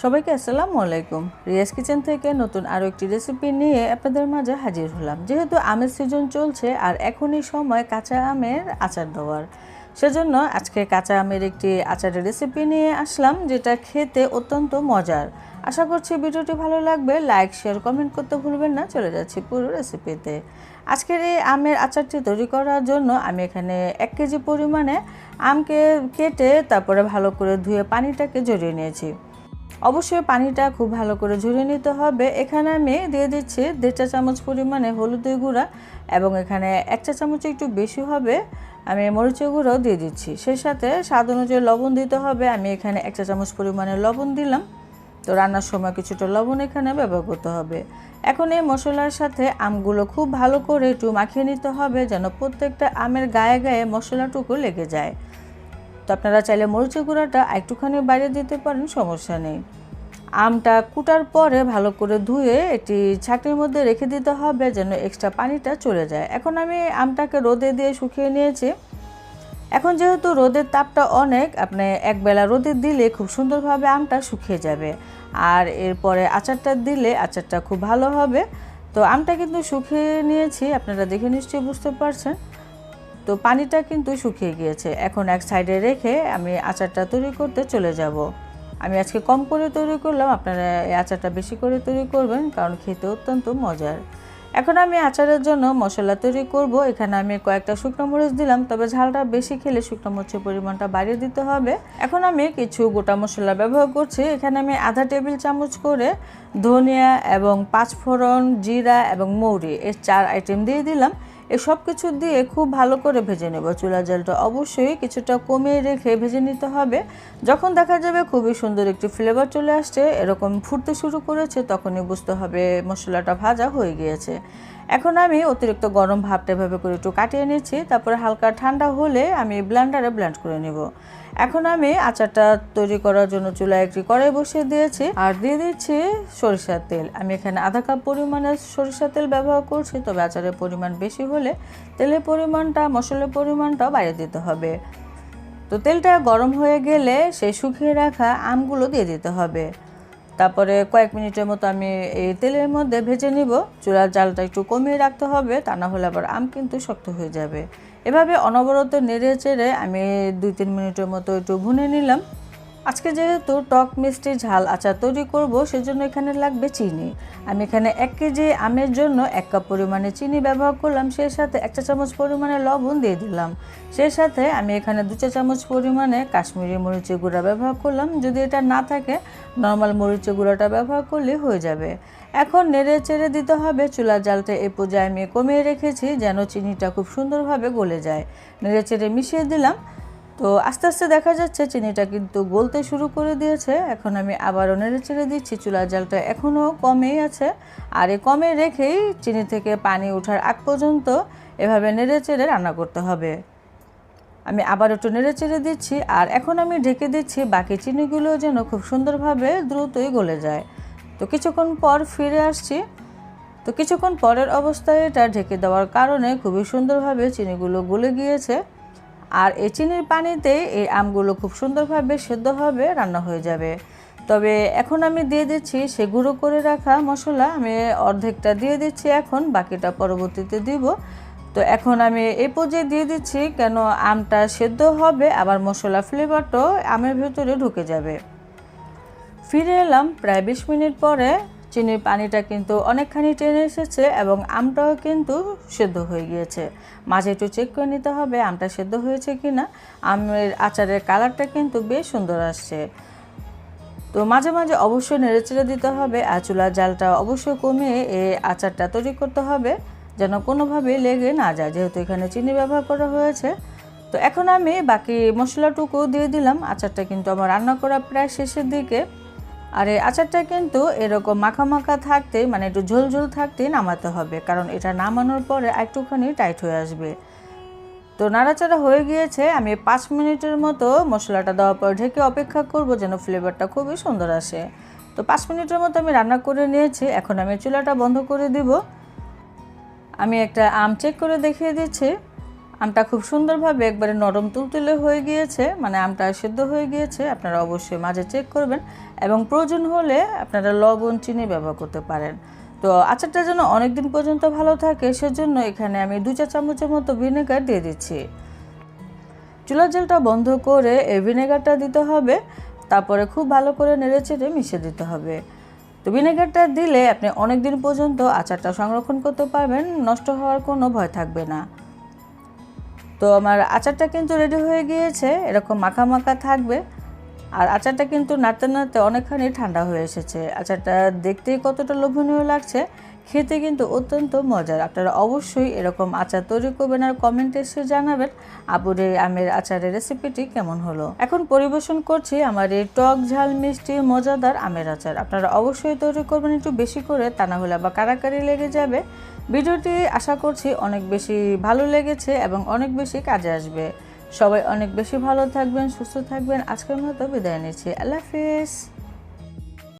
সবাইকে আসসালামু আলাইকুম। রিয়াজ কিচেন থেকে নতুন আরও একটি রেসিপি নিয়ে আপনাদের মাঝে হাজির হলাম। যেহেতু আমের সিজন চলছে আর এখনই সময় কাঁচা আমের আচার দেওয়ার, সেজন্য আজকে কাঁচা আমের একটি আচারের রেসিপি নিয়ে আসলাম, যেটা খেতে অত্যন্ত মজার। আশা করছি ভিডিওটি ভালো লাগবে। লাইক, শেয়ার, কমেন্ট করতে ভুলবেন না। চলে যাচ্ছি পুরো রেসিপিতে। আজকের এই আমের আচারটি তৈরি করার জন্য আমি এখানে 1 কেজি পরিমাণে আমকে কেটে তারপরে ভালো করে ধুয়ে পানিটাকে ঝরিয়ে নিয়েছি। অবশ্যই পানিটা খুব ভালো করে ঝরিয়ে নিতে হবে। এখানে আমি দিয়ে দিচ্ছি 1.5 চা চামচ পরিমাণে হলুদের গুঁড়া, এবং এখানে 1 চা চামচ একটু বেশি হবে আমি মরিচের গুঁড়াও দিয়ে দিচ্ছি। সেই সাথে স্বাদ অনুযায়ী লবণ দিতে হবে। আমি এখানে 1 চা চামচ পরিমাণে লবণ দিলাম। তো রান্নার সময় কিছুটা লবণ এখানে ব্যবহার করতে হবে। এখন এই মশলার সাথে আমগুলো খুব ভালো করে একটু মাখিয়ে নিতে হবে, যেন প্রত্যেকটা আমের গায়ে গায়ে মশলাটুকু লেগে যায়। তো আপনারা চাইলে মরিচের গুঁড়াটা একটুখানি বাড়িয়ে দিতে পারেন, সমস্যা নেই। আমটা কুটার পরে ভালো করে ধুয়ে একটি ছাঁকনির মধ্যে রেখে দিতে হবে, যেন এক্সট্রা পানিটা চলে যায়। এখন আমি আমটাকে রোদে দিয়ে শুকিয়ে নিয়েছি। এখন যেহেতু রোদের তাপটা অনেক, আপনি একবেলা রোদে দিলে খুব সুন্দরভাবে আমটা শুকিয়ে যাবে, আর এরপরে আচারটা দিলে আচারটা খুব ভালো হবে। তো আমটা কিন্তু শুকিয়ে নিয়েছি, আপনারা দেখে নিশ্চয়ই বুঝতে পারছেন। তো পানিটা কিন্তু শুকিয়ে গিয়েছে। এখন এক সাইডে রেখে আমি আচারটা তৈরি করতে চলে যাব। আমি আজকে কম করে তৈরি করলাম, আপনারা এই আচারটা বেশি করে তৈরি করবেন, কারণ খেতে অত্যন্ত মজার। এখন আমি আচারের জন্য মশলা তৈরি করব। এখানে আমি কয়েকটা শুকনো মরিচ দিলাম, তবে ঝালটা বেশি খেলে শুকনো মরিচের পরিমাণটা বাড়িয়ে দিতে হবে। এখন আমি কিছু গোটা মশলা ব্যবহার করছি। এখানে আমি আধা টেবিল চামচ করে ধনিয়া এবং 5 ফোড়ন, জিরা এবং মৌরি, এই 4 আইটেম দিয়ে দিলাম। এই সব কিছু দিয়ে খুব ভালো করে ভেজে নেব। চুলার জালটা অবশ্যই কিছুটা কমিয়ে রেখে ভেজে নিতে হবে। যখন দেখা যাবে খুবই সুন্দর একটি ফ্লেভার চলে আসছে, এরকম ফুটতে শুরু করেছে, তখনই বুঝতে হবে মশলাটা ভাজা হয়ে গিয়েছে। এখন আমি অতিরিক্ত গরম ভাবটা এভাবে করে একটু কাটিয়ে নিচ্ছি। তারপরে হালকা ঠান্ডা হলে আমি ব্লেন্ডারে ব্লেন্ড করে নেব। এখন আমি আচারটা তৈরি করার জন্য চুলায় একটি কড়াই বসিয়ে দিয়েছি, আর দিয়ে দিচ্ছি সরিষার তেল। আমি এখানে আধা কাপ পরিমাণে সরিষার তেল ব্যবহার করছি, তবে আচারের পরিমাণ বেশি হলে তেলের পরিমাণটা, মশলার পরিমাণটাও বাড়িয়ে দিতে হবে। তো তেলটা গরম হয়ে গেলে সেই শুকিয়ে রাখা আমগুলো দিয়ে দিতে হবে। তারপরে কয়েক মিনিটের মতো আমি এই তেলের মধ্যে ভেজে নিব। চুলার জালটা একটু কমিয়ে রাখতে হবে, তা না হলে আবার আম কিন্তু শক্ত হয়ে যাবে। এভাবে অনবরত নেড়ে চেড়ে আমি 2-3 মিনিটের মতো একটু ভুনে নিলাম। আজকে যেহেতু টক মিষ্টি ঝাল আচার তৈরি করব, সেজন্য এখানে লাগবে চিনি। আমি এখানে 1 কেজি আমের জন্য 1 কাপ পরিমাণে চিনি ব্যবহার করলাম। সেই সাথে 1 চা চামচ পরিমাণে লবণ দিয়ে দিলাম। সেই সাথে আমি এখানে 2 চা চামচ পরিমাণে কাশ্মীরি মরিচের গুঁড়া ব্যবহার করলাম। যদি এটা না থাকে, নর্মাল মরিচের গুঁড়াটা ব্যবহার করলে হয়ে যাবে। এখন নেড়ে চেড়ে দিতে হবে। চুলার জালটা এই পর্যায়ে আমি কমিয়ে রেখেছি, যেন চিনিটা খুব সুন্দরভাবে গলে যায়। নেড়ে চেড়ে মিশিয়ে দিলাম। তো আস্তে আস্তে দেখা যাচ্ছে চিনিটা কিন্তু গলতে শুরু করে দিয়েছে। এখন আমি আবারও নেড়ে চেড়ে দিচ্ছি। চুলার জালটা এখনও কমেই আছে, আর এই কমে রেখেই চিনি থেকে পানি ওঠার আগ পর্যন্ত এভাবে নেড়ে চেড়ে রান্না করতে হবে। আমি আবার একটু নেড়ে চেড়ে দিচ্ছি, আর এখন আমি ঢেকে দিচ্ছি বাকি চিনিগুলো যেন খুব সুন্দরভাবে দ্রুতই গলে যায়। তো কিছুক্ষণ পর ফিরে আসছি। তো কিছুক্ষণ পরের অবস্থায় এটা ঢেকে দেওয়ার কারণে খুবই সুন্দরভাবে চিনিগুলো গলে গিয়েছে, আর এই চিনির পানিতে এই আমগুলো খুব সুন্দরভাবে সেদ্ধ হবে, রান্না হয়ে যাবে। তবে এখন আমি দিয়ে দিচ্ছি সে গুঁড়ো করে রাখা মশলা। আমি অর্ধেকটা দিয়ে দিচ্ছি, এখন বাকিটা পরবর্তীতে দিব। তো এখন আমি এই পর্যায়ে দিয়ে দিচ্ছি, কেন আমটা সেদ্ধ হবে, আবার মশলা ফ্লেভারটাও আমের ভেতরে ঢুকে যাবে। ফিরে এলাম প্রায় 20 মিনিট পরে। চিনির পানিটা কিন্তু অনেকখানি টেনে এসেছে, এবং আমটাও কিন্তু সেদ্ধ হয়ে গিয়েছে। মাঝে একটু চেক করে নিতে হবে আমটা সেদ্ধ হয়েছে কিনা। আমের আচারের কালারটা কিন্তু বেশ সুন্দর আসছে। তো মাঝে মাঝে অবশ্যই নেড়েচেড়ে দিতে হবে, আর চুলার জালটা অবশ্যই কমিয়ে এই আচারটা তৈরি করতে হবে, যেন কোনোভাবে লেগে না যায়, যেহেতু এখানে চিনি ব্যবহার করা হয়েছে। তো এখন আমি বাকি মশলাটুকু দিয়ে দিলাম। আচারটা কিন্তু আমার রান্না করা প্রায় শেষের দিকে, আর এই আচারটা কিন্তু এরকম মাখা মাখা থাকতে, মানে একটু ঝোল ঝোল থাকতেই নামাতে হবে, কারণ এটা নামানোর পরে একটুখানি টাইট হয়ে আসবে। তো নাড়াচাড়া হয়ে গিয়েছে। আমি 5 মিনিটের মতো মশলাটা দেওয়ার পর ঢেকে অপেক্ষা করব, যেন ফ্লেভারটা খুবই সুন্দর আসে। তো 5 মিনিটের মতো আমি রান্না করে নিয়েছি। এখন আমি চুলাটা বন্ধ করে দিব। আমি একটা আম চেক করে দেখিয়ে দিচ্ছি। আমটা খুব সুন্দরভাবে একবারে নরম তুলতুলে হয়ে গিয়েছে, মানে আমটা সেদ্ধ হয়ে গিয়েছে। আপনারা অবশ্যই মাঝে চেক করবেন এবং প্রয়োজন হলে আপনারা লবণ চিনি ব্যবহার করতে পারেন। তো আচারটা যেন অনেক দিন পর্যন্ত ভালো থাকে সেজন্য এখানে আমি 2 চা চামচের মতো ভিনেগার দিয়ে দিচ্ছি। চুলার জালটা বন্ধ করে এই ভিনেগারটা দিতে হবে, তারপরে খুব ভালো করে নেড়েচেড়ে মিশিয়ে দিতে হবে। তো ভিনেগারটা দিলে আপনি অনেক দিন পর্যন্ত আচারটা সংরক্ষণ করতে পারবেন, নষ্ট হওয়ার কোনো ভয় থাকবে না। তো আমার আচারটা কিন্তু রেডি হয়ে গিয়েছে, এরকম মাখা মাখা থাকবে। আর আচারটা কিন্তু নাড়তে নাড়তে অনেকখানি ঠান্ডা হয়ে এসেছে। আচারটা দেখতেই কতটা লোভনীয় লাগছে, খেতে কিন্তু অত্যন্ত মজার। আপনারা অবশ্যই এরকম আচার তৈরি করবেন আর কমেন্টে এসে জানাবেন আপুর এই আমের আচারের রেসিপিটি কেমন হলো। এখন পরিবেশন করছি আমার এই টক ঝাল মিষ্টি মজাদার আমের আচার। আপনারা অবশ্যই তৈরি করবেন একটু বেশি করে, তা না হলে আবার কারাকারি লেগে যাবে। ভিডিওটি আশা করছি অনেক বেশি ভালো লেগেছে এবং অনেক বেশি কাজে আসবে। সবাই অনেক বেশি ভালো থাকবেন, সুস্থ থাকবেন। আজকের মতো বিদায় নিচ্ছি। আল্লাহ হাফেজ।